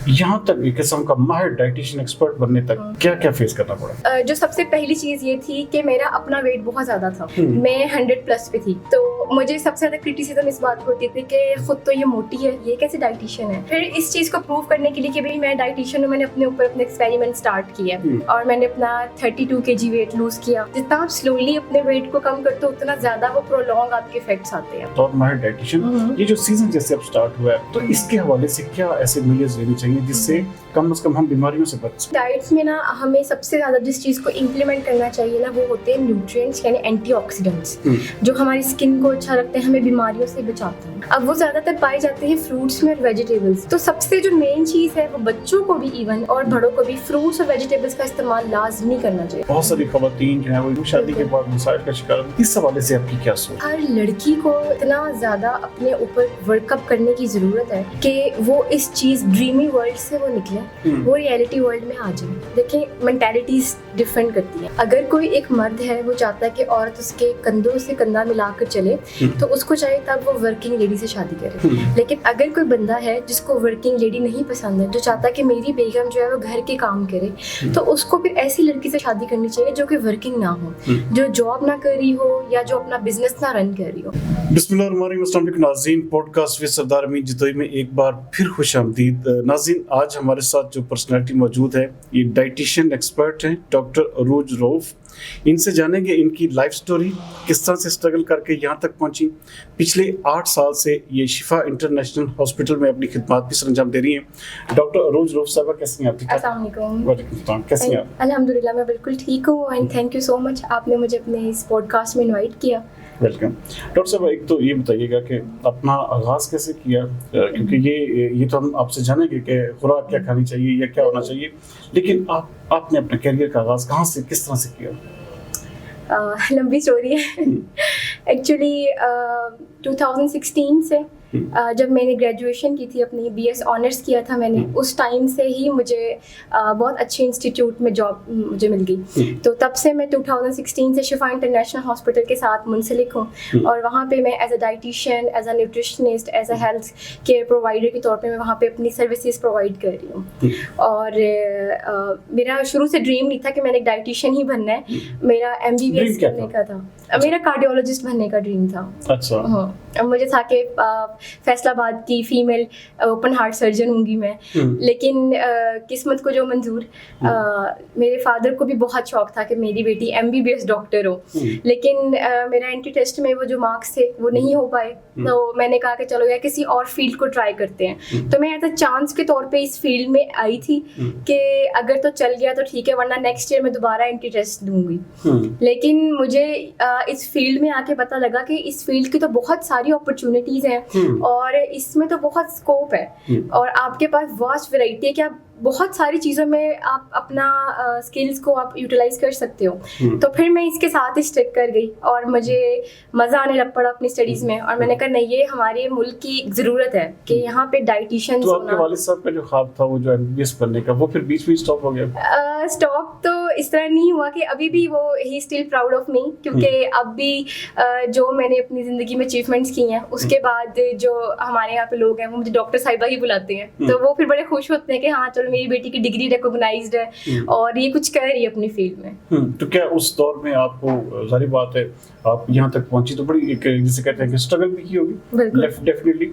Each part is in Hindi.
यहाँ तक एक किस्म का माहिर डाइटिशियन एक्सपर्ट बनने तक क्या क्या फेस करना पड़ा? जो सबसे पहली चीज ये थी कि मेरा अपना वेट बहुत ज्यादा था। मैं 100+ पे थी, तो मुझे सबसे ज्यादा क्रिटिसिज्म इस बात को होती थी कि खुद तो ये मोटी है, ये कैसे डाइटिशियन है। फिर इस चीज को प्रूव करने के लिए कि भाई मैं डाइटिशियन हूँ, मैंने अपने ऊपर अपने एक्सपेरिमेंट स्टार्ट किया और मैंने अपना 32 kg वेट लूज किया। जितना आप स्लोली अपने वेट को कम करते हो उतना ज्यादा वो प्रोलॉन्ग आपके इफेक्ट्स आते हैं। तो माहिर डाइटिशियन, ये जो सीजन जैसे अब स्टार्ट हुआ है, तो इसके हवाले से क्या ऐसे मेजर्स लेने चाहिए जिससे कम से कम हम बीमारियों से बच सकें? डाइट्स में ना हमें सबसे ज्यादा जिस चीज को इम्प्लीमेंट करना चाहिए ना, वो होते हैं न्यूट्रिएंट्स यानी एंटीऑक्सीडेंट्स, जो हमारी स्किन को अच्छा रखते हैं, हमें बीमारियों से बचाते हैं। अब वो ज्यादातर पाए जाते हैं फ्रूट्स में और वेजिटेबल्स। तो सबसे जो मेन चीज है वो बच्चों को भी इवन और बड़ों को भी फ्रूट्स और वेजिटेबल्स का इस्तेमाल लाजमी करना चाहिए। बहुत सारी खवातीन जो है वो शादी के बाद मसाइल का शिकार होती है। इस हवाले से आपकी क्या सोच? हर लड़की को इतना ज्यादा अपने ऊपर वर्कअप करने की जरूरत है कि वो इस चीज ड्रीमी वर्ल्ड से वो निकले, वो रियलिटी वर्ल्ड में आ जाए। देखिए, मेंटालिटीज डिफरेंट करती है। अगर कोई एक मर्द है वो चाहता है कि औरत उसके कंधों से कंधा मिलाकर चले, तो उसको चाहिए तब वो वर्किंग लेडी से शादी करे। लेकिन अगर कोई बंदा है जिसको वर्किंग लेडी नहीं पसंद है, जो चाहता है कि मेरी बेगम जो है वो घर के काम करे, तो उसको फिर ऐसी लड़की से शादी करनी चाहिए जो कि वर्किंग ना हो, जो जॉब ना कर रही हो या जो अपना बिजनेस ना रन कर रही हो। बिस्मिल्लाहिर्रहमानिर्रहीम नाज़रीन, पॉडकास्ट विद सरदार अमीन जदोई में एक बार फिर खुशामदीद। नाज़रीन, आज हमारे साथ जो पर्सनालिटी मौजूद है ये डाइटिशियन एक्सपर्ट हैं, डॉक्टर अरूज रऊफ। इनसे जानेंगे इनकी लाइफ स्टोरी, किस तरह से स्ट्रगल करके यहाँ तक पहुँची। पिछले 8 साल से ये शिफा इंटरनेशनल हॉस्पिटल में अपनी खिदमत भी सरंजाम दे रही हैं। डॉक्टर अरूज रऊफ साहबा, कैसी हैं आप? अस्सलाम वालेकुम। वालेकुम सलाम, कैसी हैं आप? अल्हम्दुलिल्लाह, मैं बिल्कुल ठीक हूँ and thank you so much, आपने मुझे अपने इस पॉडकास्ट में इनवाइट किया। वेलकम। डॉक्टर साहब, एक तो ये बताइएगा कि अपना आगाज़ कैसे किया, क्योंकि ये तो हम आपसे जानेंगे कि खुराक क्या खानी चाहिए या क्या होना चाहिए, लेकिन आपने अपने करियर का आगाज़ कहाँ से, किस तरह से किया? लंबी स्टोरी है। एक्चुअली 2016 से जब मैंने ग्रेजुएशन की थी, अपनी BS ऑनर्स किया था मैंने, उस टाइम से ही मुझे बहुत अच्छे इंस्टीट्यूट में जॉब मुझे मिल गई। तो तब से मैं 2016 से शिफा इंटरनेशनल हॉस्पिटल के साथ मुंसलिक हूँ और वहाँ पे मैं as a dietitian, as a nutritionist, as a health care provider के तौर पे मैं वहाँ पे अपनी सर्विसेज प्रोवाइड कर रही हूँ। और मेरा शुरू से ड्रीम नहीं था कि मैंने एक डाइटिशियन ही बनना है, मेरा MBBS करने का था। मेरा कार्डियोलॉजिस्ट बनने का ड्रीम था। अच्छा। हाँ, मुझे था कि फैसलाबाद की फीमेल ओपन हार्ट सर्जन होंगी मैं, लेकिन किस्मत को जो मंजूर। मेरे फादर को भी बहुत शौक था कि मेरी बेटी MBBS डॉक्टर हो, लेकिन मेरा एंट्री टेस्ट में वो जो मार्क्स थे वो नहीं हो पाए। तो मैंने कहा कि चलो यार किसी और फील्ड को ट्राई करते हैं। तो मैं एज अ चांस के तौर पे इस फील्ड में आई थी कि अगर तो चल गया तो ठीक है, वरना नेक्स्ट ईयर मैं दोबारा एंट्री टेस्ट दूंगी। लेकिन मुझे इस फील्ड में आके पता लगा कि इस फील्ड की तो बहुत सारी अपॉर्चुनिटीज हैं और इसमें तो बहुत स्कोप है और आपके पास वास्ट वैरायटी है कि आप बहुत सारी चीज़ों में आप अपना स्किल्स को आप यूटिलाइज कर सकते हो। तो फिर मैं इसके साथ ही स्टिक कर गई और मुझे मज़ा आने लग पड़ा अपनी स्टडीज़ में, और मैंने कहा नहीं, ये हमारे मुल्क की ज़रूरत है कि यहाँ पे डाइटिशियन। तो आपके वालिद साहब का जो ख्वाब था वो जो MBBS बनने का, वो फिर बीच में स्टॉप हो गया? स्टॉप तो इस तरह नहीं हुआ कि अभी भी वो he still proud of me, क्योंकि अब भी जो मैंने अपनी ज़िंदगी में अचीवमेंट्स की हैं उसके बाद जो हमारे यहाँ पे लोग हैं वो मुझे डॉक्टर साहिबा ही बुलाते हैं। तो वो फिर बड़े खुश होते हैं कि हाँ चलो मेरी बेटी की डिग्री रिकॉग्नाइज्ड है और ये कुछ कर रही है अपनी फील्ड में। तो क्या उस दौर में आपको, जाहिर बात है आप यहाँ तक पहुंची तो बड़ी एक जिसे कहते हैं कि स्ट्रगल भी की होगी डेफिनेटली।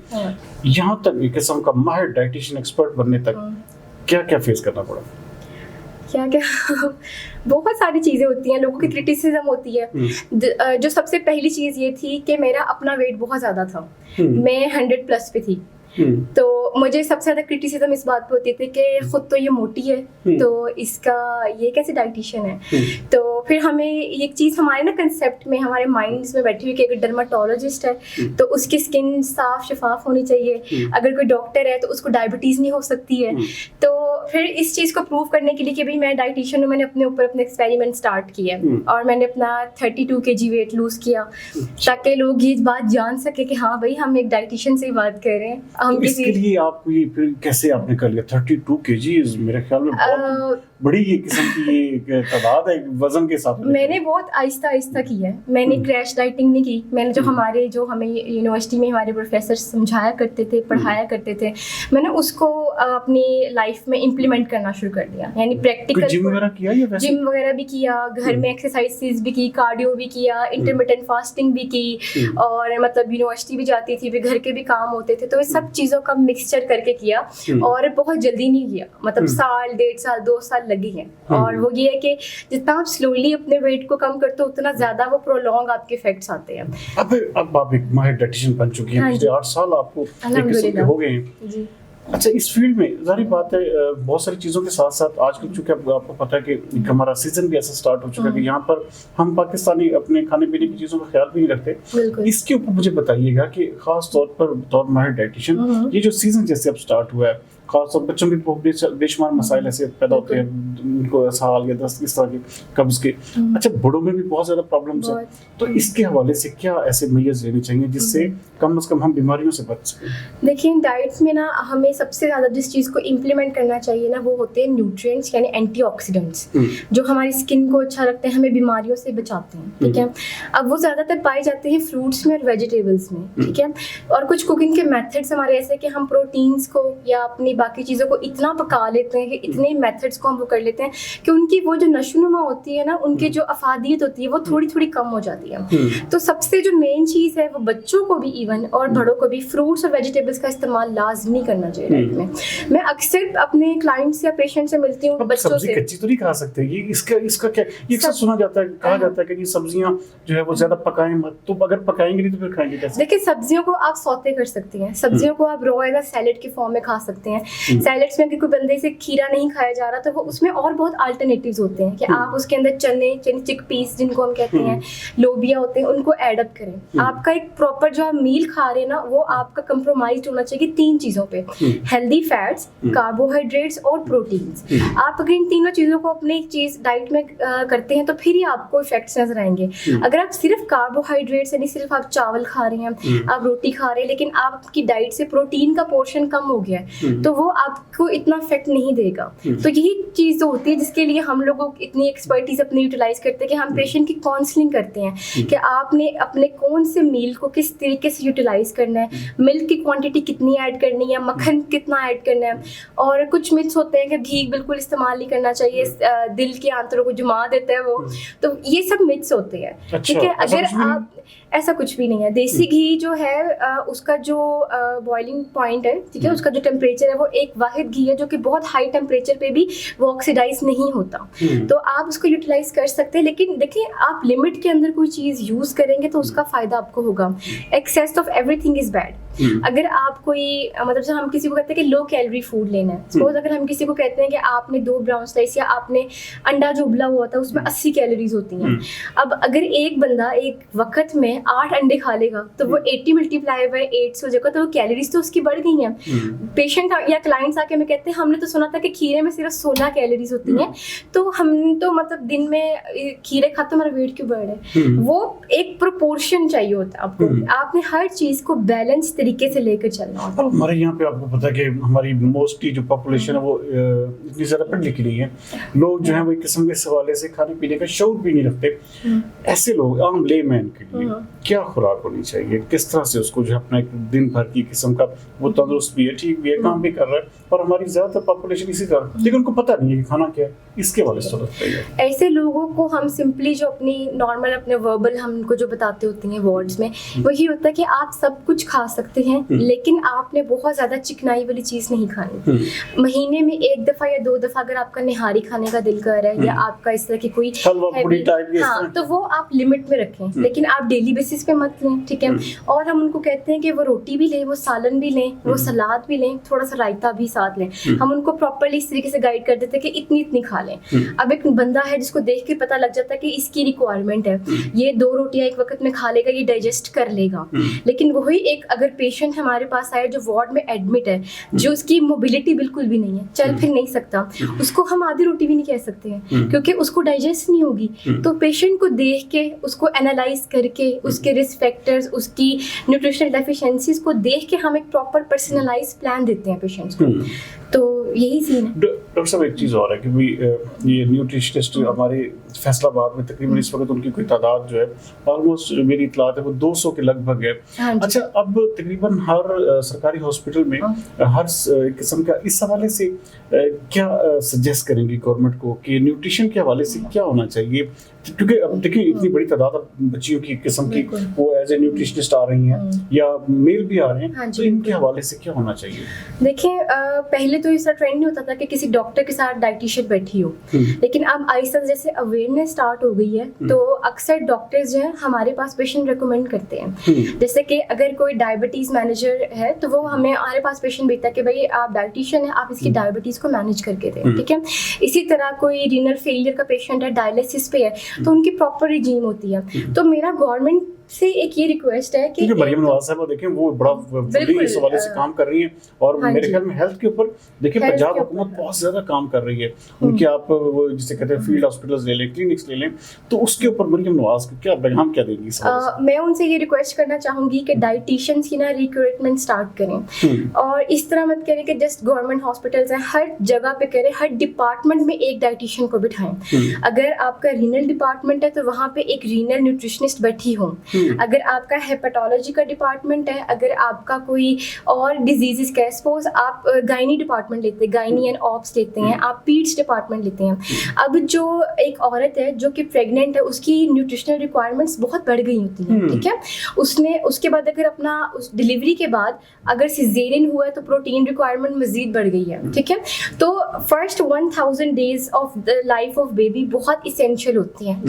यहाँ तक एक किस्म का माहिर डाइटिशियन एक्सपर्ट बनने तक क्या क्या फेस करना पड़ा? क्या क्या बहुत सारी चीज़ें होती हैं, लोगों की क्रिटिसिज्म होती है। जो सबसे पहली चीज़ ये थी कि मेरा अपना वेट बहुत ज़्यादा था, मैं 100+ पे थी। तो मुझे सबसे ज़्यादा क्रिटिसिज्म इस बात पे होती थी कि खुद तो ये मोटी है, तो इसका ये कैसे डाइटिशियन है। तो फिर हमें एक चीज़ हमारे ना कंसेप्ट में, हमारे माइंड्स में बैठी हुई कि अगर डर्माटोलॉजिस्ट है तो उसकी स्किन साफ शफाफ होनी चाहिए, अगर कोई डॉक्टर है तो उसको डायबिटीज़ नहीं हो सकती है। तो फिर इस चीज़ को प्रूव करने के लिए कि भाई मैं डाइटिशियन हूँ, मैंने अपने ऊपर अपने एक्सपेरिमेंट स्टार्ट किया और मैंने अपना 32 kg वेट लूज़ किया, ताकि लोग ये बात जान सके कि हाँ भाई हम एक डाइटिशियन से ही बात कर रहे हैं। तो इसके लिए आप ये फिर कैसे आपने कर लिया 32 kg? मेरे ख्याल में बड़ी ये किस्म की ये तादाद है वजन के हिसाब से। मैंने बहुत आहिस्ता आहिस्ता की है, मैंने क्रैश डाइटिंग नहीं की। मैंने जो हमें यूनिवर्सिटी में हमारे प्रोफेसर समझाया करते थे, पढ़ाया करते थे, मैंने उसको अपनी लाइफ में इम्प्लीमेंट करना शुरू कर दिया। यानी प्रैक्टिकल जिम वगैरह किया या वैसे? जिम वगैरह भी किया, घर में एक्सरसाइजेज भी की, कार्डियो भी किया, इंटरमिटेंट फास्टिंग भी की, और मतलब यूनिवर्सिटी भी जाती थी, फिर घर के भी काम होते थे, तो ये सब चीज़ों का मिक्सचर करके किया। और बहुत जल्दी नहीं किया, मतलब साल, 1.5 साल, 2 साल लगे हैं। और वो ये है कि जितना आप स्लोली अपने वेट को कम करते हो उतना ज़्यादा वो प्रोलॉन्ग आपके इफेक्ट्स आते हैं। अब आप एक माहिर डाइटिशियन बन चुकी हैं, हाँ पिछले 8 साल आपको एक किस्म के हो गए हैं जी। अच्छा, इस फील्ड में जाहिर बात है बहुत सारी चीज़ों के साथ साथ आजकल चूंकि आपको पता है कि हमारा सीजन भी ऐसा स्टार्ट हो चुका है कि यहाँ पर हम पाकिस्तानी अपने खाने पीने की चीज़ों का ख्याल भी नहीं रखते। इसके ऊपर मुझे बताइएगा कि खास तौर पर बतौर माहिर डाइटिशियन ये जो सीजन जैसे अब स्टार्ट हुआ है, खासतौर पर बच्चों के बेशुमार मसाइल ऐसे पैदा होते हैं, उनको साल या 10 इस तरह के कब्ज के। अच्छा, बड़ों में भी बहुत ज़्यादा प्रॉब्लम्स हैं, तो इसके हवाले से क्या ऐसे मेजर्स लेने चाहिए जिससे कम से कम हम बीमारियों से बच सकें? देखिए, डाइट में ना हमें सबसे ज़्यादा जिस चीज़ को इम्प्लीमेंट करना चाहिए ना, वो होते हैं न्यूट्रिएंट्स यानी एंटीऑक्सीडेंट्स, जो हमारी स्किन को अच्छा रखते हैं, हमें बीमारियों से बचाते हैं। ठीक है, अब वो ज़्यादातर पाए जाते हैं फ्रूट्स में और वेजिटेबल्स में। ठीक है, और कुछ कुकिंग के मेथड्स हमारे ऐसे कि हम प्रोटीन्स को या अपनी बाकी चीज़ों को इतना पका लेते हैं कि इतने मेथड्स को हम वो कर लेते हैं कि उनकी वो जो नशोनुमा होती है ना, उनकी जो अफादियत होती है वो थोड़ी थोड़ी कम हो जाती है। तो सबसे जो मेन चीज़ है वो बच्चों को भी इवन और बड़ों को भी फ्रूट्स और वेजिटेबल्स का इस्तेमाल लाजमी करना चाहिए डाइट में। मैं अक्सर अपने क्लाइंट्स या पेशेंट से मिलती हूँ, बच्चों से। कच्ची तो नहीं खा सकते, ये इसका क्या, ये अक्सर सुना जाता है, कहा जाता है कि ये सब्जियां जो है वो ज्यादा पकाएं मत, तो अगर पकाएंगे नहीं तो फिर खाएंगे कैसे? देखिए, सब्जियों को आप सौते कर सकती हैं, सब्जियों को आप रॉ एज सैलेड के फॉर्म में खा सकते हैं। सैलेड्स में अगर कोई बंदे से खीरा नहीं खाया जा रहा तो वो उसमें और बहुत अल्टरनेटिव्स होते हैं कि आप उसके अंदर चने चिकपीस जिनको हम कहते हैं, लोबिया होते हैं, उनको ऐड अप करें। आपका एक प्रॉपर जो आप मील खा रहे हैं ना, वो आपका कंप्रोमाइज होना चाहिए 3 चीज़ों पे, हेल्दी फैट्स, कार्बोहाइड्रेट्स और प्रोटीन्स। आप अगर इन तीनों चीज़ों को अपने चीज़ डाइट में करते हैं तो फिर ही आपको इफेक्ट्स नजर आएंगे। अगर आप सिर्फ कार्बोहाइड्रेट्स यानी सिर्फ आप चावल खा रहे हैं, आप रोटी खा रहे हैं, लेकिन आपकी डाइट से प्रोटीन का पोर्शन कम हो गया है, तो वो आपको इतना इफेक्ट नहीं देगा। तो यही चीज़ जो होती है जिसके लिए हम लोगों को इतनी एक्सपर्टीज अपनी यूटिलाइज करते हैं कि हम पेशेंट की काउंसलिंग करते हैं कि आपने अपने कौन से मील को किस तरीके से यूटिलाइज करना है, मिल्क की क्वांटिटी कितनी ऐड करनी है, मक्खन कितना ऐड करना है। और कुछ मिथ्स होते हैं कि घी बिल्कुल इस्तेमाल नहीं करना चाहिए, दिल के आंतरों को जुमा देता है वो, तो ये सब मिथ्स होते हैं। ठीक है, अगर आप ऐसा कुछ भी नहीं है। देसी घी जो है उसका जो बॉइलिंग पॉइंट है, ठीक है, उसका जो टेम्परेचर है वो एक वाहिद घी है जो कि बहुत हाई टेम्परेचर पे भी वो ऑक्सीडाइज नहीं होता। तो आप उसको यूटिलाइज कर सकते हैं, लेकिन देखिए आप लिमिट के अंदर कोई चीज़ यूज़ करेंगे तो उसका फ़ायदा आपको होगा। Excess of everything is bad. अगर आप कोई मतलब जब हम किसी को कहते हैं कि लो कैलोरी फूड लेना है, सपोज अगर हम किसी को कहते हैं कि आपने 2 ब्राउन स्लाइस या आपने अंडा जो उबला हुआ था उसमें 80 कैलोरीज होती हैं। अब अगर एक बंदा एक वक्त में 8 अंडे खा लेगा तो वो 80 मल्टीप्लाई बाय 8 से हो जाएगा, तो वो कैलोरीज तो उसकी बढ़ गई हैं। पेशेंट या क्लाइंट्स आके हमें कहते हैं हमने तो सुना था कि खीरे में सिर्फ 16 कैलोरीज होती हैं, तो हम तो मतलब दिन में खीरे खाते हमारा वेट क्यों बढ़ रहा है? वो एक प्रोपोर्शन चाहिए होता है आपको, आपने हर चीज़ को बैलेंस तरीके से लेकर चलना होता है। हमारे यहाँ पे आपको पता है कि हमारी मोस्टली जो पॉपुलेशन है वो इतनी ज़्यादा पढ़ लिखी नहीं है। लोग जो हैं वो एक किस्म के सवाले से खाने पीने का शौक भी नहीं रखते। ऐसे लोग आम लेमैन के लिए क्या खुराक होनी चाहिए, किस तरह से उसको जो अपना एक दिन भर की किस्म का वो तंदुरुस्त भी है, ठीक भी है, काम भी कर रहा है, और हमारी ज़्यादातर पॉपुलेशन इसी तरह, लेकिन उनको पता नहीं है कि खाना क्या है। इसके वाले से ऐसे लोगों को हम सिंपली जो अपनी नॉर्मल अपने वर्बल हम उनको जो बताते होते हैं वर्ड्स में, वही होता है कि आप सब कुछ खा सकते हैं लेकिन आपने बहुत ज़्यादा चिकनाई वाली चीज़ नहीं खानी। महीने में 1 दफ़ा या 2 दफ़ा अगर आपका निहारी खाने का दिल कर रहा है या आपका इस तरह की कोई हाँ, तो वो आप लिमिट में रखें, लेकिन आप डेली बेसिस पे मत लें। ठीक है, और हम उनको कहते हैं कि वो रोटी भी लें, वो सालन भी लें, वो सलाद भी लें, थोड़ा सा रायता भी साथ लें। हम उनको प्रॉपरली इस तरीके से गाइड कर देते हैं कि इतनी इतनी खा लें। अब एक बंदा है जिसको देख के पता लग जाता है कि इसकी रिक्वायरमेंट है, ये 2 रोटियां एक वक्त में खा लेगा, ये डाइजेस्ट कर लेगा। लेकिन वही एक अगर पेशेंट हमारे पास आए जो वार्ड में एडमिट है, जो उसकी मोबिलिटी बिल्कुुल भी नहीं है, चल फिर नहीं सकता, उसको हम आधी रोटी भी नहीं कह सकते हैं क्योंकि उसको डाइजेस्ट नहीं होगी। तो पेशेंट को देख के, उसको एनालाइज करके, उसके रिस्क फैक्टर्स, उसकी न्यूट्रिशनल डेफिशिएंसीज को देख के हम एक प्रॉपर पर्सनलाइज प्लान देते हैं पेशेंट्स को। तो यही सीन है। डॉक्टर साहब एक चीज़ और है कि भाई ये न्यूट्रिशनिस्ट हमारे फैसलाबाद में तकरीबन इस वक्त उनकी कोई तादाद जो है ऑलमोस्ट मेरी इतलात है वो 200 के लगभग है। हाँ जी। अच्छा, अब तकरीबन हर सरकारी हॉस्पिटल में हर किस्म का इस हवाले से क्या सजेस्ट करेंगे गवर्नमेंट को कि न्यूट्रिशन के हवाले से क्या होना चाहिए? क्योंकि अब देखिए इतनी बड़ी तादाद बच्चियों की किस्म की वो एज ए न्यूट्रिशनिस्ट आ रही हैं या मेल भी आ रहे हैं, तो इनके हवाले से क्या होना चाहिए? देखिए पहले तो ऐसा ट्रेंड नहीं होता था कि किसी डॉक्टर के साथ डाइटिशियन बैठी हो, लेकिन अब आहिस्ता जैसे अवेयरनेस स्टार्ट हो गई है तो अक्सर डॉक्टर्स जो है हमारे पास पेशेंट रिकमेंड करते हैं। जैसे कि अगर कोई डायबिटीज मैनेजर है तो वो हमें हमारे पास पेशेंट भेजता है कि भाई आप डाइटिशियन है, आप इसकी डायबिटीज को मैनेज करके दें, ठीक है। इसी तरह कोई रीनल फेलियर का पेशेंट है, डायलिसिस पे है, तो उनकी प्रॉपर रिजीम होती है। तो मेरा गवर्नमेंट से एक ये रिक्वेस्ट है कि मरियम नवाज साहब देखें वो बड़ा इस हवाले से काम कर रही हैं और मेरे ख्याल में हेल्थ के ऊपर देखिए पंजाब हुकूमत बहुत ज्यादा काम कर रही है। उनके आप वो जिसे कहते हैं फील्ड हॉस्पिटल्स ले लें, क्लिनिक्स ले लें, तो उसके ऊपर मरियम नवाज को क्या पैगाम क्या देंगी इस हवाले से? मैं उनसे ये रिक्वेस्ट करना चाहूंगी कि डाइटिशियंस की ना रिक्रूटमेंट स्टार्ट करें और इस तरह मत करें कि जस्ट गवर्नमेंट हॉस्पिटल्स हैं हर जगह पे करें, हर डिपार्टमेंट में एक डाइटिशियन को बिठाएं। अगर आपका रीनल डिपार्टमेंट है तो वहाँ पे एक रीनल न्यूट्रिशनिस्ट बैठी हो। अगर आपका हेपेटोलॉजी का डिपार्टमेंट है, अगर आपका कोई और डिजीजेस का सपोज आप गायनी डिपार्टमेंट लेते हैं, गायनी एंड ऑप्स लेते हैं, आप पीड्स डिपार्टमेंट लेते हैं। अब जो एक औरत है जो कि प्रेग्नेंट है उसकी न्यूट्रिशनल रिक्वायरमेंट्स बहुत बढ़ गई होती हैं, ठीक है। उसने उसके बाद अगर अपना उस डिलीवरी के बाद अगर सिजेरियन हुआ है तो प्रोटीन रिक्वायरमेंट मजीद बढ़ गई है, ठीक है। तो first 1000 days of the life of baby बहुत इसेंशियल होती हैं।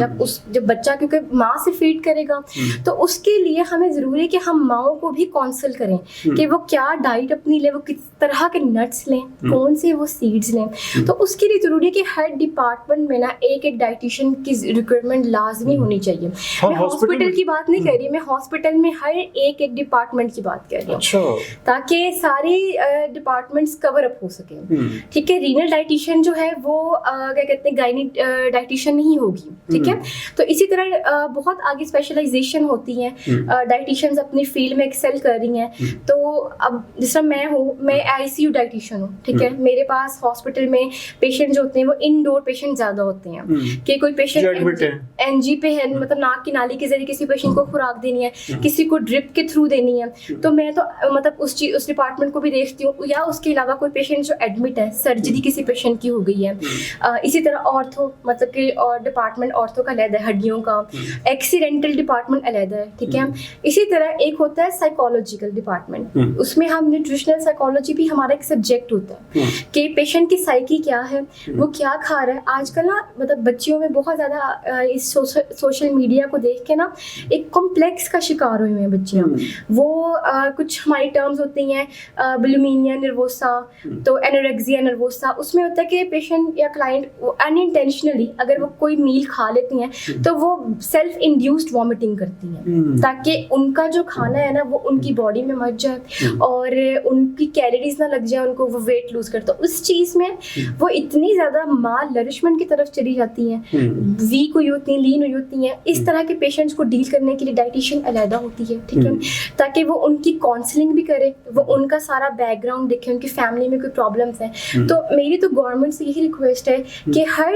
जब बच्चा क्योंकि माँ से फीड करेगा तो उसके लिए हमें ज़रूरी है कि हम माओ को भी काउंसिल करें कि वो क्या डाइट अपनी ले, वो किस तरह के नट्स लें, कौन से वो सीड्स लें। तो उसके लिए ज़रूरी है कि हर डिपार्टमेंट में ना एक एक डाइटिशियन की रिक्वायरमेंट लाजमी होनी चाहिए। मैं हॉस्पिटल की बात नहीं कर रही, मैं हॉस्पिटल में हर एक एक डिपार्टमेंट की बात कर रही हूँ ताकि सारे डिपार्टमेंट्स कवर अप हो सके, ठीक है। रीनल डाइटिशियन जो है वो क्या कहते हैं गायनी डाइटिशियन नहीं होगी, ठीक है। तो इसी तरह बहुत आगे स्पेशलाइजेशन होती है, डाइटिशियंस अपनी फील्ड में एक्सेल कर रही हैं। तो अब जिस मैं हूँ, मैं आईसीयू डाइटिशियन हूँ, ठीक है। मेरे पास हॉस्पिटल में पेशेंट जो होते हैं वो इनडोर पेशेंट ज्यादा होते हैं कि कोई पेशेंट एनजी पे है, मतलब नाक की नाली के जरिए किसी पेशेंट को खुराक देनी है, किसी को ड्रिप के थ्रू देनी है, तो मैं तो मतलब उस डिपार्टमेंट को भी देखती हूँ। या उसके अलावा कोई पेशेंट जो एडमिट है, सर्जरी किसी पेशेंट की हो गई है, इसी तरह ऑर्थो मतलब कि और डिपार्टमेंट ऑर्थो का अलग है, हड्डियों का, एक्सीडेंटल डिपार्टमेंट अलग है, ठीक है। इसी तरह एक होता है साइकोलॉजिकल डिपार्टमेंट, उसमें हम न्यूट्रिशनल साइकोलॉजी भी हमारा एक सब्जेक्ट होता है कि पेशेंट की साइकी क्या है, वो क्या खा रहा है। आजकल ना मतलब बच्चियों में बहुत ज़्यादा इस सोशल मीडिया को देख के ना एक कॉम्प्लेक्स का शिकार हुए हैं बच्चियाँ। वो कुछ हमारी टर्म्स होती हैं बुलिमिया नर्वोसा, तो एनोरेक्सिया नर्वोसा, उसमें होता है कि पेशेंट या क्लाइंट अनइंटेंशनली अगर वो कोई मील खा लेती हैं तो वो सेल्फ इंड्यूस्ड वॉमिटिंग करती हैं ताकि उनका जो खाना है ना वो उनकी बॉडी में मच जाए और उनकी कैलोरीज ना लग जाए, उनको वो वेट लूज करता। उस चीज़ में वो इतनी ज़्यादा माल नरिशमेंट की तरफ चली जाती हैं, वीक हुई होती हैं, लीन हुई होती हैं। इस तरह के पेशेंट्स को डील करने के लिए डाइटिशियन अलहदा होती है, ठीक है, ताकि वो उनकी काउंसलिंग भी करे, वो उनका सारा बैकग्राउंड देखे, उनकी फैमिली में कोई प्रॉब्लम्स हैं। तो मेरी तो गवर्नमेंट से यही रिक्वेस्ट है कि हर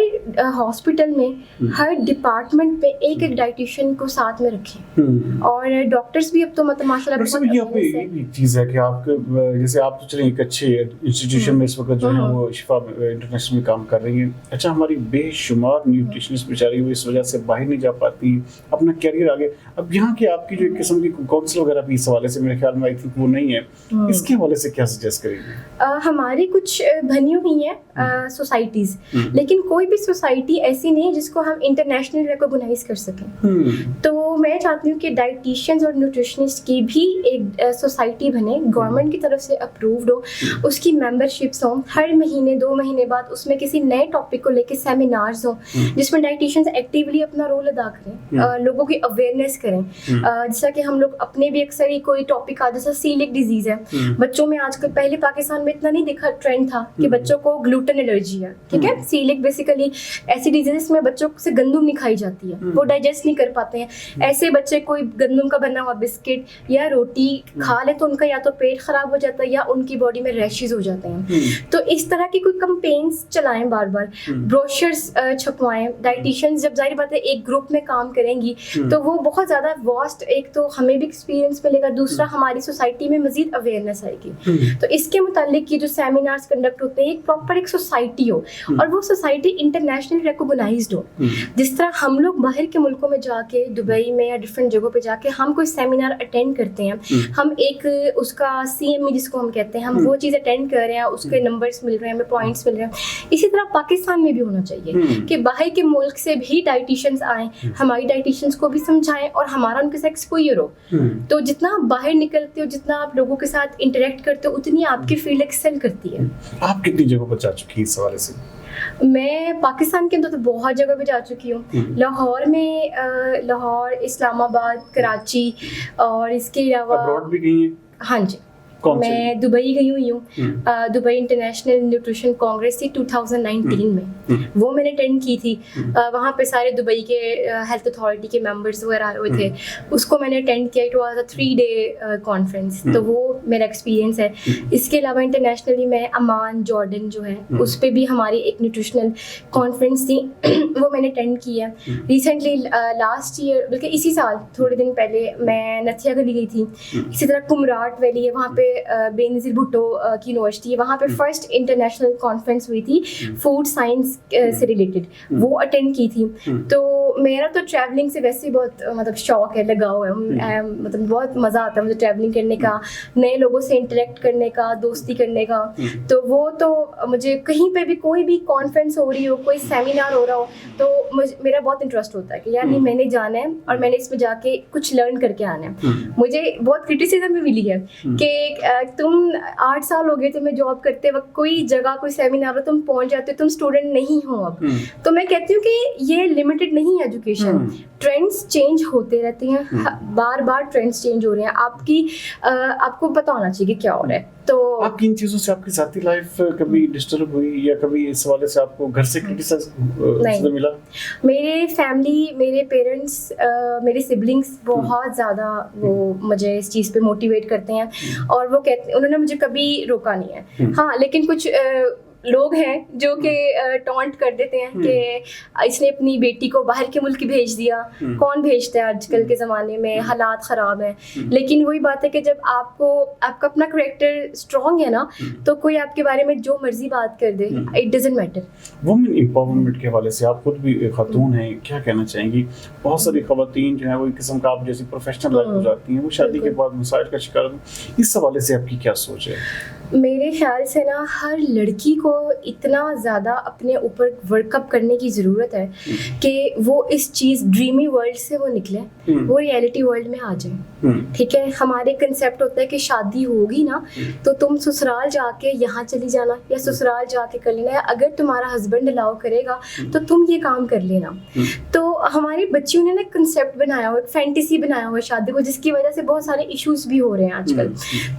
हॉस्पिटल में, हर डिपार्टमेंट में एक एक डाइटिशियन को साथ में रखें। और डॉक्टर्स भी अब तो मतलब माशाल्लाह बहुत ये भी चीज़ है कि आपके जैसे आप तो चलें एक अच्छे इंस्टीट्यूशन में इस वक्त जो है वो शिफा इंटरनेशनल में काम कर रही हैं। अच्छा, हमारी बेशुमार न्यूट्रिशनिस्ट बेचारी वो इस वजह से बाहर नहीं जा पाती, अपना कैरियर आगे। अब यहाँ की आपकी जो एक किस्म की काउंसिल वगैरह भी इस हवाले से मेरे ख्याल में आई थिंक वो नहीं है, इसके हवाले से क्या सजेस्ट करेंगे? हमारी कुछ बनी हुई हैं सोसाइटीज, लेकिन कोई भी सोसाइटी ऐसी नहीं है जिसको हम इंटरनेशनल रिकॉग्नाइज कर सकें। तो मैं चाहती हूँ कि डाइटिशियंस और न्यूट्रिशनिस्ट की भी एक सोसाइटी बने, गवर्नमेंट की तरफ से अप्रूव्ड हो, उसकी मेंबरशिप्स हो, हर महीने 2 महीने बाद उसमें किसी नए टॉपिक को लेकर सेमिनार्स हो जिसमें डाइटिशियंस एक्टिवली अपना रोल अदा करें, लोगों की अवेयरनेस करें। जैसा कि हम लोग अपने भी अक्सर ही कोई टॉपिक आ, जैसा सीलिक डिजीज है बच्चों में आजकल, पहले पाकिस्तान में इतना नहीं देखा ट्रेंड था कि बच्चों को ग्लूटेन एलर्जी है, ठीक है। सीलिक बेसिकली ऐसी डिजीज में बच्चों से गंदम नहीं खाई जाती है, वो डाइजेस्ट नहीं कर पाते हैं। ऐसे बच्चे कोई गंदम का बना हुआ बिस्किट या रोटी खा ले तो उनका या तो पेट खराब हो जाता है या उनकी बॉडी में रैशेज हो जाते हैं। तो इस तरह की कोई कंपेन्स चलाएं, बार बार ब्रोशर्स छपवाएं। डाइटिशियंस जब जाहिर बात है एक ग्रुप में काम करेंगी तो वो बहुत ज़्यादा वास्ट, एक तो हमें भी एक्सपीरियंस मिलेगा, दूसरा हमारी सोसाइटी में मजीद अवेयरनेस आएगी। तो इसके मुतालिक ये जो सेमिनार्स कंडक्ट होते हैं एक प्रॉपर एक सोसाइटी हो और वो सोसाइटी इंटरनेशनली रिकॉग्नाइज्ड हो। जिस तरह हम लोग बाहर के मुल्कों में जाके, दुबई में या डिफरेंट जगहों पे जाके हम कोई सेमिनार अटेंड करते हैं, हम एक उसका CME जिसको हम कहते हैं, हम वो चीज़ अटेंड कर रहे हैं, उसके नंबर्स मिल रहे हैं, हमें पॉइंट्स मिल रहे हैं। इसी तरह पाकिस्तान में भी होना चाहिए कि बाहर के मुल्क से भी डाइटिशियंस आएँ, हमारी डाइटिशियंस को भी समझाएं और हमारा उनके साथ एक्सपोजर हो। तो जितना आप बाहर निकलते हो, जितना आप लोगों के साथ इंटरेक्ट करते हो, उतनी आपकी फील्ड एक्सेल करती है। आप कितनी जगहों पर जा चुकी हैं इस हवाले से? मैं पाकिस्तान के अंदर तो बहुत जगह पे जा चुकी हूँ। लाहौर में, लाहौर, इस्लामाबाद, कराची और इसके अलावा अब्रॉड भी गई हैं? हाँ जी, मैं दुबई गई हुई हूँ। दुबई इंटरनेशनल न्यूट्रिशन कांग्रेस थी 2019 में, वो मैंने अटेंड की थी। वहाँ पे सारे दुबई के हेल्थ अथॉरिटी के मेंबर्स वगैरह आए हुए थे, उसको मैंने अटेंड किया। It was a 3-day conference, तो वो मेरा एक्सपीरियंस है। इसके अलावा इंटरनेशनली मैं अमान, जॉर्डन जो है उस पर भी हमारी एक न्यूट्रिशनल कॉन्फ्रेंस थी, वो मैंने अटेंड की है। रिसेंटली लास्ट ईयर, बल्कि इसी साल थोड़े दिन पहले मैं नथिया गली गई थी। इसी तरह कुमराट वैली है, वहाँ पे बेनज़ीर भुट्टो की यूनिवर्सिटी है, वहाँ पे फर्स्ट इंटरनेशनल कॉन्फ्रेंस हुई थी फूड साइंस से रिलेटेड, वो अटेंड की थी। तो मेरा तो ट्रैवलिंग से वैसे ही बहुत मतलब शौक है, लगाव है। मतलब बहुत मज़ा आता है मुझे ट्रैवलिंग करने का, नए लोगों से इंटरेक्ट करने का, दोस्ती करने का। तो वो तो मुझे कहीं पे भी कोई भी कॉन्फ्रेंस हो रही हो, कोई सेमिनार हो रहा हो, तो मेरा बहुत इंटरेस्ट होता है कि यार नहीं, मैंने जाना है और मैंने इसमें जाके कुछ लर्न करके आना है। मुझे बहुत क्रिटिसिज्म भी मिली है कि तुम 8 साल हो गए तुम्हें जॉब करते वक्त, कोई जगह कोई सेमिनार हो तुम पहुंच जाते हो, तुम स्टूडेंट नहीं हो अब। तो मैं कहती हूँ कि ये लिमिटेड नहीं है एजुकेशन, ट्रेंड्स चेंज होते रहते हैं, बार बार ट्रेंड्स चेंज हो रहे हैं। आपको पता होना चाहिए कि क्या हो रहा है। तो आपकी इन चीज़ों से आपकी ज़ाती लाइफ कभी डिस्टर्ब हुई या कभी इस हवाले से आपको घर से क्रिटिसिज्म मिला? मेरे फैमिली, मेरे पेरेंट्स, मेरे सिबलिंग्स बहुत ज़्यादा वो मुझे इस चीज़ पे मोटिवेट करते हैं और वो कहते, उन्होंने मुझे कभी रोका नहीं है। हाँ, लेकिन कुछ लोग हैं जो कि टॉन्ट कर देते हैं कि इसने अपनी बेटी को बाहर के मुल्क भेज दिया। कौन भेजता है आजकल के ज़माने में, हालात ख़राब हैं। लेकिन वही बात है कि जब आपका अपना करैक्टर स्ट्रॉन्ग है ना, तो कोई आपके बारे में जो मर्जी बात कर दे, it doesn't matter. Women empowerment के हवाले से, आप खुद भी खातून हैं, क्या कहना चाहेंगी? बहुत सारी ख़वातीन जो हैं वो एक किस्म का आप जैसी प्रोफेशनल लाइफ गुजारती हैं, वो शादी के बाद मसाइल का शिकार होती हैं। इस हवाले से आपकी क्या सोच है? मेरे ख्याल से ना, हर लड़की को इतना ज़्यादा अपने ऊपर वर्कअप करने की ज़रूरत है कि वो इस चीज़ ड्रीमी वर्ल्ड से वो निकले, वो रियलिटी वर्ल्ड में आ जाए। ठीक है, हमारे कंसेप्ट होता है कि शादी होगी ना तो तुम ससुराल जाके यहाँ चली जाना या ससुराल जाके कर लेना, या अगर तुम्हारा हस्बैंड अलाउ करेगा तो तुम ये काम कर लेना। तो हमारी बच्चियों ने ना कंसेप्ट बनाया हुआ, एक फैंटेसी बनाया हुआ है शादी को, जिसकी वजह से बहुत सारे इश्यूज भी हो रहे हैं आजकल।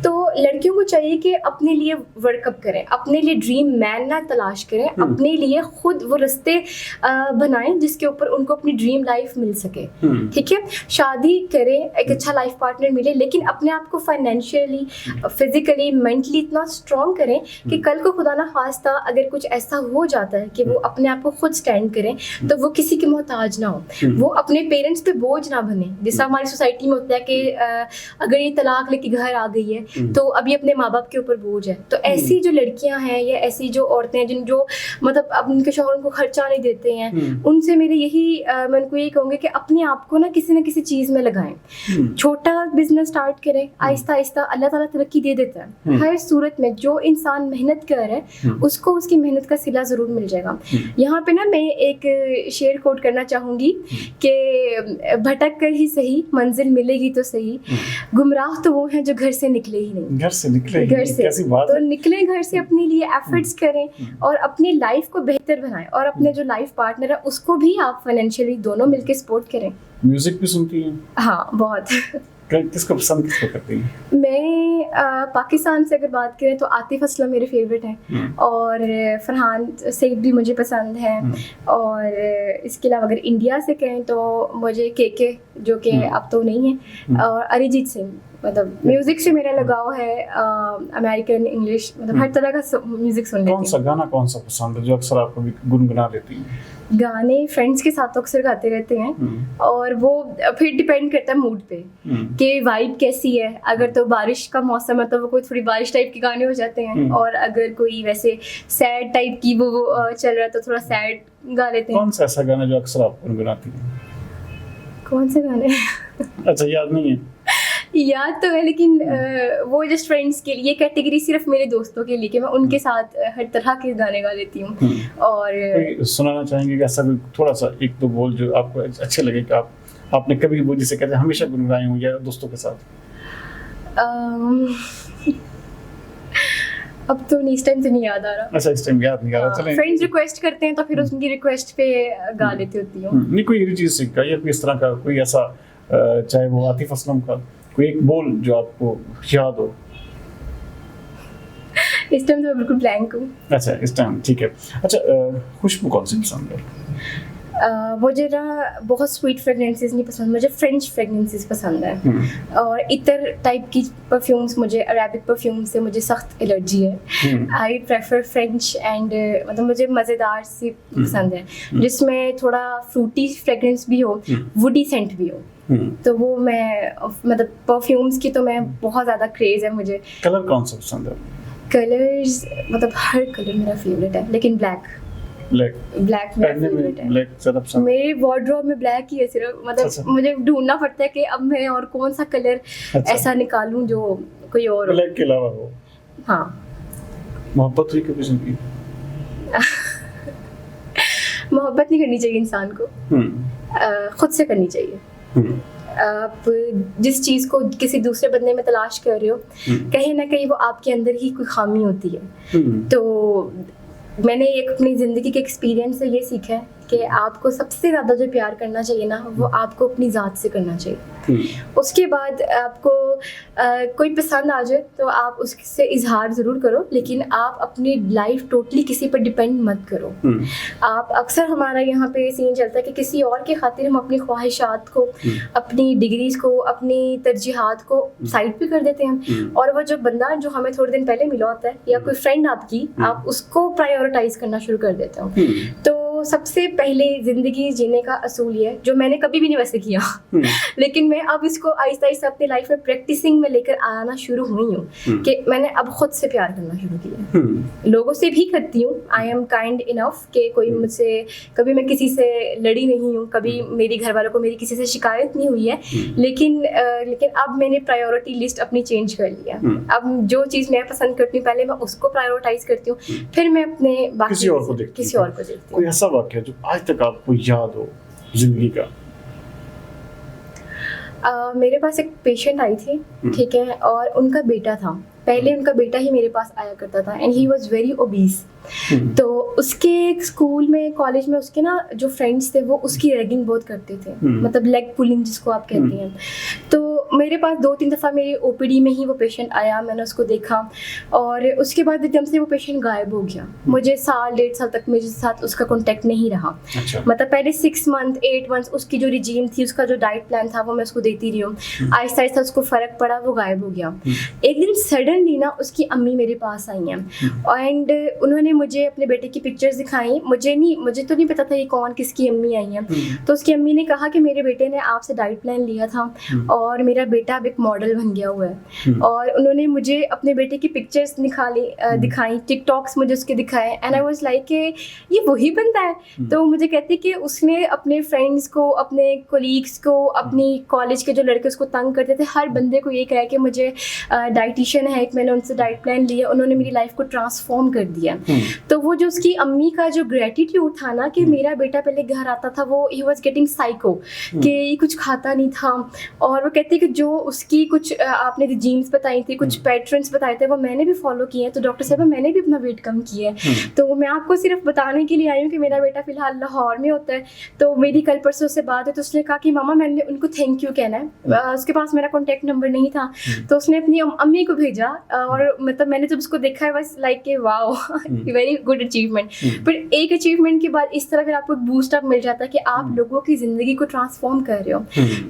तो लड़कियों को चाहिए कि अपने लिए वर्कअप करें, अपने लिए ड्रीम मैन ना तलाश करें, अपने लिए खुद वो रास्ते बनाएं जिसके ऊपर उनको अपनी ड्रीम लाइफ मिल सके। ठीक है, शादी करें, एक अच्छा लाइफ पार्टनर मिले, लेकिन अपने आप को फाइनेंशियली, फिजिकली, मेंटली इतना स्ट्रॉन्ग करें कि कल को खुदा ना खास्ता अगर कुछ ऐसा हो जाता है कि वो अपने आप को खुद स्टैंड करें, तो वो किसी के मोहताज ना हो, वो अपने पेरेंट्स पे बोझ ना बने। जैसा हमारी सोसाइटी में होता है कि अगर ये तलाक लेके घर आ गई है तो अभी अपने माँ बाप के ऊपर बोझ है। तो ऐसी जो लड़कियां हैं या ऐसी जो औरतें हैं जो मतलब अब उनके शौहर उनको खर्चा नहीं देते हैं, उनसे मेरे मैं उनको यही कहूँगी कि अपने आप को ना किसी चीज़ में लगाएं। छोटा बिजनेस स्टार्ट करें, आहिस्ता आहिस्ता अल्लाह ताला तरक्की दे देता है। हर सूरत में जो इंसान मेहनत कर रहा है उसको उसकी मेहनत का सिला ज़रूर मिल जाएगा। यहाँ पे ना मैं एक शेर कोट करना चाहूँगी कि भटक कर ही सही मंजिल मिलेगी तो सही, गुमराह तो वो हैं जो घर से निकले ही नहीं। घर से निकले, घर से कैसी बात तो है। निकले घर से, अपने लिए एफर्ट्स करें और अपनी लाइफ को बेहतर बनाएं, और अपने जो लाइफ पार्टनर है उसको भी आप फाइनेंशियली दोनों मिलके सपोर्ट करें। म्यूजिक भी सुनती हैं? हाँ, बहुत। किसको पसंद किसको करती हैं? मैं पाकिस्तान से अगर बात करें तो आतिफ असलम मेरे फेवरेट हैं और फरहान सईद भी मुझे पसंद है। और इसके अलावा अगर इंडिया से कहें तो मुझे के जो कि अब तो नहीं है, और अरिजीत सिंह। मतलब म्यूजिक से मेरा लगाव है, अमेरिकन, इंग्लिश, मतलब हर तरह का म्यूजिक सुन लेती हूँ। कौन सा गाना कौन सा पसंद है जो अक्सर आपको भी गुनगुना लेती हैं? गाने फ्रेंड्स के साथ तो अक्सर गाते रहते हैं, और वो फिर डिपेंड करता है मूड पे कि वाइब कैसी है। अगर तो बारिश का मौसम है तो वो कोई थोड़ी बारिश टाइप के गाने हो जाते हैं, और अगर कोई वैसे सैड टाइप की वो चल रहा है तो थोड़ा सैड गा लेते हैं। कौन सा ऐसा गाना जो अक्सर आप गुनगुनाती हैं? कौन से गाने? अच्छा, याद नहीं है? याद तो है, लेकिन वो जस्ट फ्रेंड्स के लिए, ये कैटेगरी सिर्फ मेरे दोस्तों के लिए कि मैं उनके साथ हर तरह के गाने गा लेती हूँ। और कोई सुनाना चाहेंगे कि ऐसा कोई थोड़ा सा एक दो बोल जो आपको अच्छे लगे कि आपने कभी वो जिसे कहते हैं हमेशा गुनगुनाए हों या दोस्तों के साथ? अब तो इस टाइम तो नहीं याद आ रहा। अच्छा, इस टाइम याद नहीं आ रहा। चलें, फ्रेंड्स रिक्वेस्ट करते हैं तो फिर उनकी रिक्वेस्ट पे गा लेती होती हूँ। नहीं, कोई अरिजीत सिंह का या कोई इस तरह का कोई ऐसा, चाहे वो आतिफ असलम का कोई एक बोल जो आपको याद हो? इस टाइम तो मैं बिल्कुल ब्लैंक हूँ। अच्छा, इस टाइम ठीक है। अच्छा, खुशबू कौन सी पसंद है? मुझे ना बहुत स्वीट फ्रेगनेंसेस नहीं पसंद, मुझे फ्रेंच फ्रेगनेंसेस पसंद है। और इतर टाइप की परफ्यूम्स, मुझे अरेबिक परफ्यूम से मुझे सख्त एलर्जी है। आई प्रेफर फ्रेंच एंड मतलब मुझे मज़ेदार सी पसंद है जिसमें थोड़ा फ्रूटी फ्रेगरेंस भी हो, वुडी सेंट भी हो। तो वो मैं मतलब परफ्यूम्स की तो मैं बहुत ज़्यादा क्रेज़ है मुझे। कलर कौन सा पसंद है? कलर्स मतलब हर कलर मेरा फेवरेट है, लेकिन ब्लैक मेरा फेवरेट है। ब्लैक ज़्यादा पसंद? मेरे वार्डरोब में ब्लैक ही है सिर्फ। मतलब अच्छा। मुझे ढूंढना पड़ता है कि अब मैं और कौन सा कलर ऐसा निकालूं जो कोई और हो। ब्लैक के अलावा हो? हाँ। मोहब्बत हुई कभी जिंदगी? मोहब्बत नहीं करनी चाहिए इंसान को, खुद से करनी चाहिए। आप जिस चीज़ को किसी दूसरे बंदे में तलाश कर रहे हो, कहीं ना कहीं वो आपके अंदर ही कोई खामी होती है। तो मैंने एक अपनी ज़िंदगी के एक्सपीरियंस से ये सीखा है कि आपको सबसे ज़्यादा जो प्यार करना चाहिए ना, वो आपको अपनी ज़ात से करना चाहिए। उसके बाद आपको कोई पसंद आ जाए तो आप उससे इजहार ज़रूर करो, लेकिन आप अपनी लाइफ टोटली किसी पर डिपेंड मत करो। आप अक्सर हमारा यहाँ पे सीन चलता है कि किसी और के खातिर हम अपनी ख्वाहिशात को, अपनी डिग्रीज को, अपनी तरजीहात को साइड पे कर देते हैं, और वो जो बंदा जो हमें थोड़े दिन पहले मिला होता है या कोई फ्रेंड आपकी, आप उसको प्रायोरिटाइज करना शुरू कर देते हो। तो सबसे पहले ज़िंदगी जीने का असूल ये है, जो मैंने कभी भी नहीं वैसे किया लेकिन मैं अब इसको आहिस्ता आहिस्ता अपनी लाइफ में प्रैक्टिसिंग में लेकर आना शुरू हुई हूँ कि मैंने अब खुद से प्यार करना शुरू किया। लोगों से भी करती हूँ, आई एम काइंड इनफ कि कोई मुझसे, कभी मैं किसी से लड़ी नहीं हूँ, कभी मेरी घर वालों को मेरी किसी से शिकायत नहीं हुई है, लेकिन अब मैंने प्रायोरिटी लिस्ट अपनी चेंज कर लिया। अब जो चीज़ मैं पसंद करती हूँ पहले मैं उसको प्रायोरिटाइज करती हूँ, फिर मैं अपने बाकी किसी और को देखती हूँ। कोई ऐसा वाक़या जो आज तक आपको याद हो जिंदगी का? मेरे पास एक पेशेंट आई थी, ठीक है, और उनका बेटा था। पहले उनका बेटा ही मेरे पास आया करता था and he was very obese. तो उसके स्कूल में, कॉलेज में उसके ना जो फ्रेंड्स थे वो उसकी रैगिंग बहुत करते थे, मतलब लेग पुलिंग जिसको आप कहते हैं। तो मेरे पास 2-3 दफ़ा मेरी ओपीडी में ही वो पेशेंट आया, मैंने उसको देखा, और उसके बाद एकदम से वो पेशेंट गायब हो गया। मुझे 1.5 साल तक मेरे साथ उसका कॉन्टेक्ट नहीं रहा। अच्छा। मतलब पहले 6 मंथ 8 मंथ उसकी जो रिजीम थी, उसका जो डाइट प्लान था वो मैं उसको देती रही हूँ। आहिस्ता आहिस्ता उसको फ़र्क पड़ा, वो गायब हो गया। एक दिन सडनली ना उसकी अम्मी मेरे पास आई हैं एंड उन्होंने मुझे अपने बेटे की पिक्चर्स दिखाई। मुझे तो नहीं पता था ये कौन किसकी अम्मी आई हैं। तो उसकी अम्मी ने कहा कि मेरे बेटे ने आपसे डाइट प्लान लिया था और मेरा बेटा अब एक मॉडल बन गया हुआ है। और उन्होंने मुझे अपने बेटे की पिक्चर्स दिखाई, टिकटॉक्स मुझे उसके दिखाए एंड आई वाज लाइक ये वही बंदा है। तो मुझे कहती कि उसने अपने फ्रेंड्स को, अपने कोलीग्स को, अपनी कॉलेज के जो लड़के उसको तंग करते थे, हर बंदे को ये कहा कि मुझे डाइटिशियन है एक, मैंने उनसे डाइट प्लान लिया, उन्होंने मेरी लाइफ को ट्रांसफॉर्म कर दिया। तो वो जो उसकी अम्मी का जो ग्रेटिट्यूड था ना कि मेरा बेटा पहले घर आता था, वो ही वाज गेटिंग साइको, कि ये कुछ खाता नहीं था, और वो कहती है कि जो उसकी कुछ आपने जिम्स बताई थी, कुछ पैटर्न्स बताए थे, वो मैंने भी फॉलो किए हैं। तो डॉक्टर साहब मैंने भी अपना वेट कम किया है। तो मैं आपको सिर्फ बताने के लिए आई हूँ कि मेरा बेटा फिलहाल लाहौर में होता है। तो मेरी कल परसों से बात है, तो उसने कहा कि मामा मैंने उनको थैंक यू कहना है। उसके पास मेरा कॉन्टैक्ट नंबर नहीं था, तो उसने अपनी अम्मी को भेजा, और मतलब मैंने जब उसको देखा है बस लाइक के वाओ, वेरी गुड अचीवमेंट। पर एक अचीवमेंट के बाद इस तरह फिर आपको बूस्ट अप मिल जाता है कि आप लोगों की ज़िंदगी को ट्रांसफॉर्म कर रहे हो,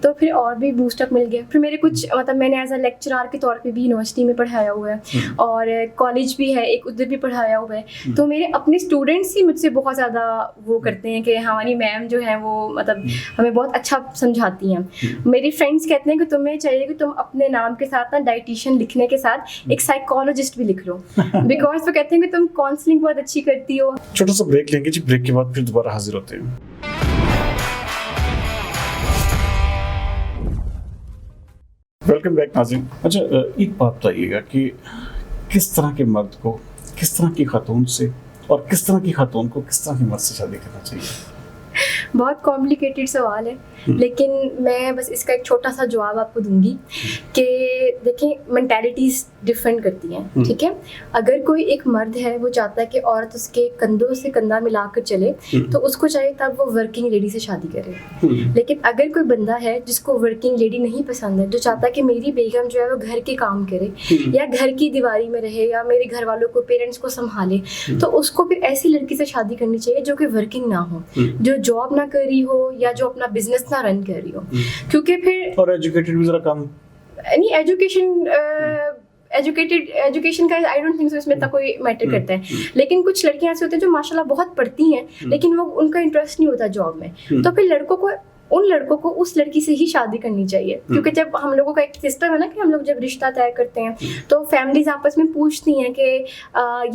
तो फिर और भी बूस्ट अप मिल गया। फिर मेरे कुछ मतलब मैंने एज अ लेक्चरर के तौर पे भी यूनिवर्सिटी में पढ़ाया हुआ है, और कॉलेज भी है एक, उधर भी पढ़ाया हुआ है। तो मेरे अपने स्टूडेंट्स ही मुझसे बहुत ज़्यादा वो करते हैं कि हमारी मैम जो है वो मतलब हमें बहुत अच्छा समझाती हैं। मेरी फ्रेंड्स कहते हैं कि तुम्हें चाहिए कि तुम अपने नाम के साथ ना डाइटिशियन लिखने के साथ एक साइकोलॉजिस्ट भी लिख लो, बिकॉज वो कहते हैं कि तुम काउंसलिंग बहुत अच्छी करती हो। छोटा सा ब्रेक लेंगे जी, ब्रेक के बाद फिर दोबारा हाजिर होते हैं। वेलकम बैक नाज़रीन। अच्छा, एक बात बताइएगा कि किस तरह के मर्द को किस तरह की खातून से, और किस तरह की खातून को किस तरह के मर्द से शादी करना चाहिए? बहुत कॉम्प्लिकेटेड सवाल है, लेकिन मैं बस इसका एक छोटा सा जवाब आपको दूंगी कि देखिए मेंटालिटीज डिफरेंट करती हैं, ठीक है। अगर कोई एक मर्द है वो चाहता है कि औरत उसके कंधों से कंधा मिलाकर चले, तो उसको चाहिए तब वो वर्किंग लेडी से शादी करे। लेकिन अगर कोई बंदा है जिसको वर्किंग लेडी नहीं पसंद है, जो चाहता है कि मेरी बेगम जो है वो घर के काम करे या घर की दीवारी में रहे या मेरे घर वालों को पेरेंट्स को संभाले, तो उसको फिर ऐसी लड़की से शादी करनी चाहिए जो कि वर्किंग ना हो, जो जॉब ना कर रही हो या जो अपना बिजनेस ना रन कर रही हो। क्योंकि फिर और एजुकेटेड भी जरा कम नहीं, एजुकेशन का आई डोंट थिंक सो इसमें इतना कोई मैटर करता है। लेकिन कुछ लड़कियां ऐसे होती हैं जो माशाल्लाह बहुत पढ़ती हैं, लेकिन वो उनका इंटरेस्ट नहीं होता जॉब में, तो फिर लड़कों को उन लड़कों को उस लड़की से ही शादी करनी चाहिए। क्योंकि जब हम लोगों का एक सिस्टम है ना कि हम लोग जब रिश्ता तय करते हैं तो फैमिलीज आपस में पूछती हैं कि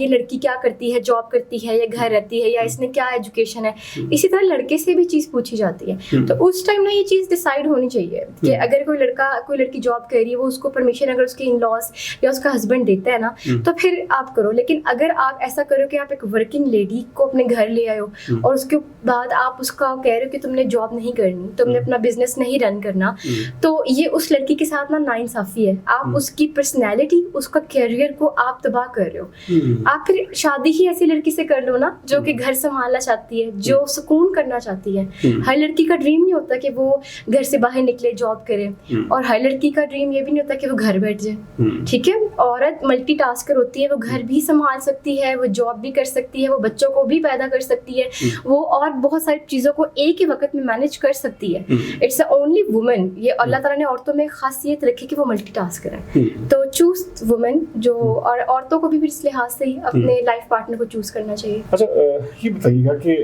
ये लड़की क्या करती है, जॉब करती है या घर रहती है या इसने क्या एजुकेशन है। इसी तरह लड़के से भी चीज़ पूछी जाती है। तो उस टाइम ना ये चीज़ डिसाइड होनी चाहिए कि अगर कोई लड़की जॉब कर रही है, वो उसको परमिशन अगर उसके इन लॉज या उसका हस्बैंड देता है ना, तो फिर आप करो। लेकिन अगर आप ऐसा करो कि आप एक वर्किंग लेडी को अपने घर ले आए हो और उसके बाद आप उसका कह रहे हो कि तुमने जॉब नहीं करनी, तुमने अपना बिजनेस नहीं रन करना, तो ये उस लड़की के साथ ना नाइंसाफी है। आप उसकी पर्सनैलिटी, उसका कैरियर को आप तबाह कर रहे हो। आप फिर शादी ही ऐसी लड़की से कर लो ना जो कि घर संभालना चाहती है, जो सुकून करना चाहती है। हर लड़की का ड्रीम नहीं होता कि वो घर से बाहर निकले, जॉब करे, और हर लड़की का ड्रीम ये भी नहीं होता कि वो घर बैठ जाए, ठीक है। औरत मल्टीटास्कर होती है, वो घर भी संभाल सकती है, वो जॉब भी कर सकती है, वो बच्चों को भी पैदा कर सकती है, वो और बहुत सारी चीज़ों को एक ही वक्त में मैनेज कर सकती है। इट्स ओनली वुमेन, ये अल्लाह ताला ने औरतों में खासियत रखी कि वो मल्टीटास्कर है। तो चूज वुमेन जो, और औरतों को भी इस लिहाज से ही अपने लाइफ पार्टनर को चूज करना चाहिए। अच्छा, ये बताइएगा कि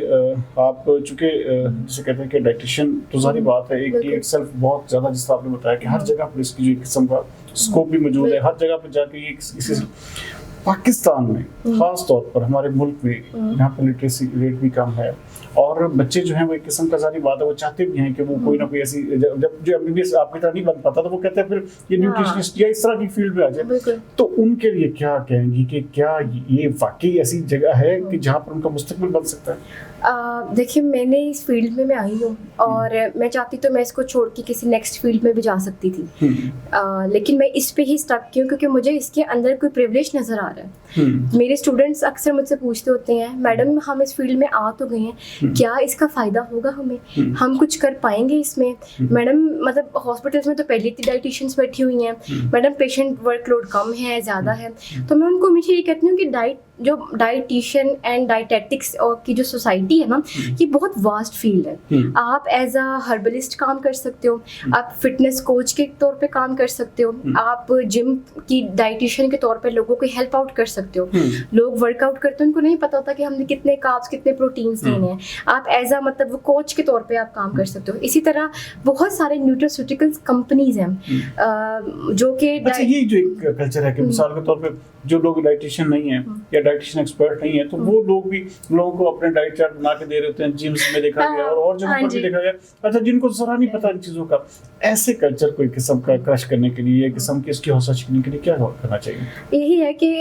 आप चूंकि जैसे कहते हैं कि डाइटिशियन, तो सारी बात है एक इटसेल्फ बहुत ज़्यादा, जिस तरह आपने बताया कि हर जगह पर इसकी जो एक किस्म का स्कोप भी मौजूद है, हर जगह पर जाके ये किसी पाकिस्तान में ख़ास तौर पर हमारे मुल्क में यहाँ पर लिटरेसी रेट भी कम है, और बच्चे जो हैं वो एक किस्म का सारी बात है, वो चाहते भी हैं कि वो कोई ना कोई ऐसी, जब जो MBBS आपकी तरह नहीं बन पाता तो वो कहते हैं फिर ये न्यूट्रिशनिस्ट या इस तरह की फील्ड में आ जाए। तो उनके लिए क्या कहेंगी कि क्या ये वाकई ऐसी जगह है कि जहाँ पर उनका मुस्तकबिल बन सकता है? देखिए, मैंने इस फील्ड में मैं आई हूँ, और मैं चाहती तो मैं इसको छोड़ के किसी नेक्स्ट फील्ड में भी जा सकती थी, लेकिन मैं इस पे ही स्टक की हूँ क्योंकि मुझे इसके अंदर कोई प्रिविलेज नज़र आ रहा है। मेरे स्टूडेंट्स अक्सर मुझसे पूछते होते हैं, मैडम हम इस फील्ड में आ तो गए हैं, क्या इसका फ़ायदा होगा हमें, हम कुछ कर पाएंगे इसमें? मैडम मतलब हॉस्पिटल्स में तो पहले ही डाइटिशियंस बैठी हुई हैं, मैडम पेशेंट वर्कलोड कम है, ज़्यादा है। तो मैं उनको हमेशा ये कहती हूँ कि जो डाइटिशियन एंड डाइटेटिक्स की जो सोसाइटी है ना, ये बहुत वास्ट फील्ड है। आप एज अ हर्बलिस्ट काम कर सकते हो, आप फिटनेस कोच के तौर पे काम कर सकते हो, आप जिम की डाइटिशियन के तौर पे लोगों को हेल्प आउट कर सकते हो। लोग वर्कआउट करते हैं, उनको नहीं पता होता कि हमने कितने कार्ब्स, कितने प्रोटीन्स देने हैं। आप एज अ मतलब वो कोच के तौर पे आप काम कर सकते हो। इसी तरह बहुत सारे न्यूट्रास्यूटिकल्स कंपनीज हैं जो कि अच्छा, ये जो एक कल्चर है कि मिसाल के तौर पे जो लोग डाइटिशियन नहीं है या डाइटिशियन एक्सपर्ट नहीं है तो वो लोग भी लोगों को अपने डाइट चार्ट बना के दे रहे होते हैं, जिम्स में देखा गया और जगह पर भी देखा गया। अच्छा, जिनको जरा नहीं पता इन चीजों का, ऐसे कल्चर कोई किस्म का क्रश करने के लिए, किस्म की इसकी हौसला छीनने के लिए क्या करना चाहिए? यही है कि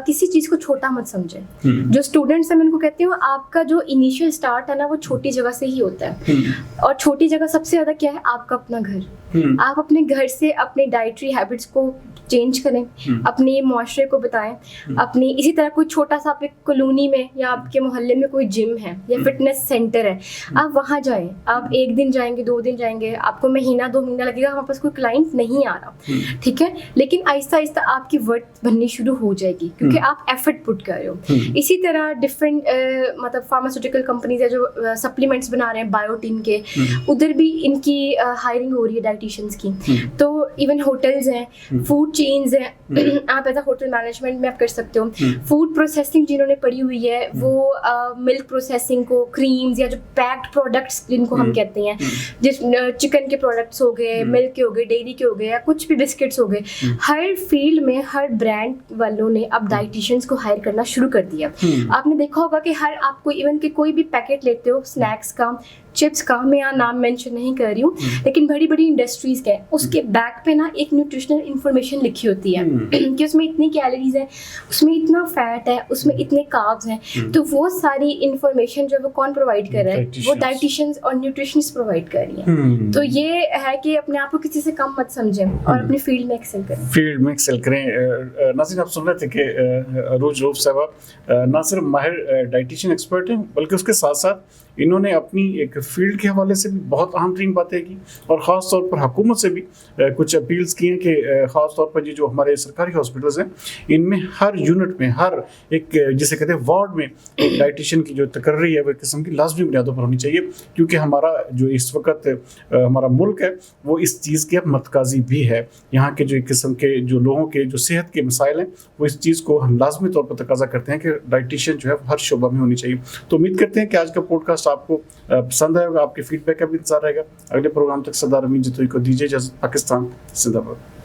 किसी चीज को छोटा मत समझे। जो स्टूडेंट्स हैं मैं उनको कहती हूँ, आपका जो इनिशियल स्टार्ट है ना वो छोटी जगह से ही होता है। और छोटी जगह सबसे ज्यादा क्या है, आपका अपना घर। आप अपने घर से अपने डाइटरी हैबिट्स को चेंज करें, अपने मुआशरे को बताएं, अपनी इसी तरह कोई छोटा सा आप एक कॉलोनी में या आपके मोहल्ले में कोई जिम है या फिटनेस सेंटर है, आप वहाँ जाएं। आप 1 दिन जाएंगे, 2 दिन जाएंगे, आपको महीना 2 महीना लगेगा, हमारे पास कोई क्लाइंट नहीं आ रहा, ठीक है, लेकिन आहिस्ता आहिस्ता आपकी वर्थ बननी शुरू हो जाएगी क्योंकि आप एफर्ट पुट कर रहे हो। इसी तरह डिफरेंट मतलब फार्मास्यूटिकल कंपनीज है जो सप्लीमेंट्स बना रहे हैं बायोटिन के, उधर भी इनकी हायरिंग हो रही है डाइटिशियंस की। तो इवन होटल्स हैं, फूड चेन्स हैं, आप एज अ होटल मैनेजमेंट में आप कर सकते हो। फूड प्रोसेसिंग जिन्होंने पढ़ी हुई है वो मिल्क प्रोसेसिंग को, क्रीम्स या जो पैक्ड प्रोडक्ट्स जिनको हम कहते हैं, जिस चिकन के प्रोडक्ट्स हो गए, मिल्क के हो गए, डेयरी के हो गए या कुछ भी बिस्किट्स हो गए, हर फील्ड में हर ब्रांड वालों ने अब डाइटिशियंस को हायर करना शुरू कर दिया। आपने देखा होगा कि हर आपको इवन के कोई भी पैकेट लेते हो स्नैक्स का, चिप्स का, मैं यहाँ नाम मेंशन नहीं कर रही हूँ, लेकिन बड़ी बड़ी इंडस्ट्रीज के उसके बैक पे ना एक न्यूट्रिशनल इंफॉर्मेशन लिखी होती है कि उसमें इतनी कैलोरीज है, उसमें इतना फैट है, उसमें इतने कार्ब्स हैं। तो वो सारी इंफॉर्मेशन जो वो कौन प्रोवाइड कर रहा है, वो डाइटिशियंस और न्यूट्रिशनिस्ट प्रोवाइड कर रही है। तो ये है कि अपने आप को किसी से कम मत समझें और अपनी फील्ड में एक्सेल करें। फील्ड में एक्सेल करें। नाज़रीन, आप सुन रहे थे कि अरूज रऊफ साहब ना सिर्फ माहिर डाइटिशियन एक्सपर्ट हैं बल्कि उसके साथ साथ इन्होंने अपनी एक फील्ड के हवाले से भी बहुत अहम तरीन बातें की और ख़ास तौर पर हुकूमत से भी कुछ अपील्स की हैं कि ख़ास तौर पर ये जो हमारे सरकारी हॉस्पिटल्स हैं इनमें हर यूनिट में, हर एक जिसे कहते हैं वार्ड में एक डाइटिशियन की जो तकर्री है वो एक किस्म की लाजमी बुनियादों पर होनी चाहिए, क्योंकि हमारा जो इस वक्त हमारा मुल्क है वो इस चीज़ की अब मरकज़ी भी है। यहाँ के जो एक किस्म के जो लोगों के जो सेहत के मसाइल हैं वो इस चीज़ को हम लाजमी तौर पर तकाजा करते हैं कि डाइटिशियन जो है हर शोबा में होनी चाहिए। तो उम्मीद करते हैं कि आज का पॉडकास्ट आपको पसंद आएगा, आपके फीडबैक का भी इंतजार रहेगा। अगले प्रोग्राम तक सरदार अमीन जतोई को दीजिए इजाज़त। पाकिस्तान जिंदाबाद।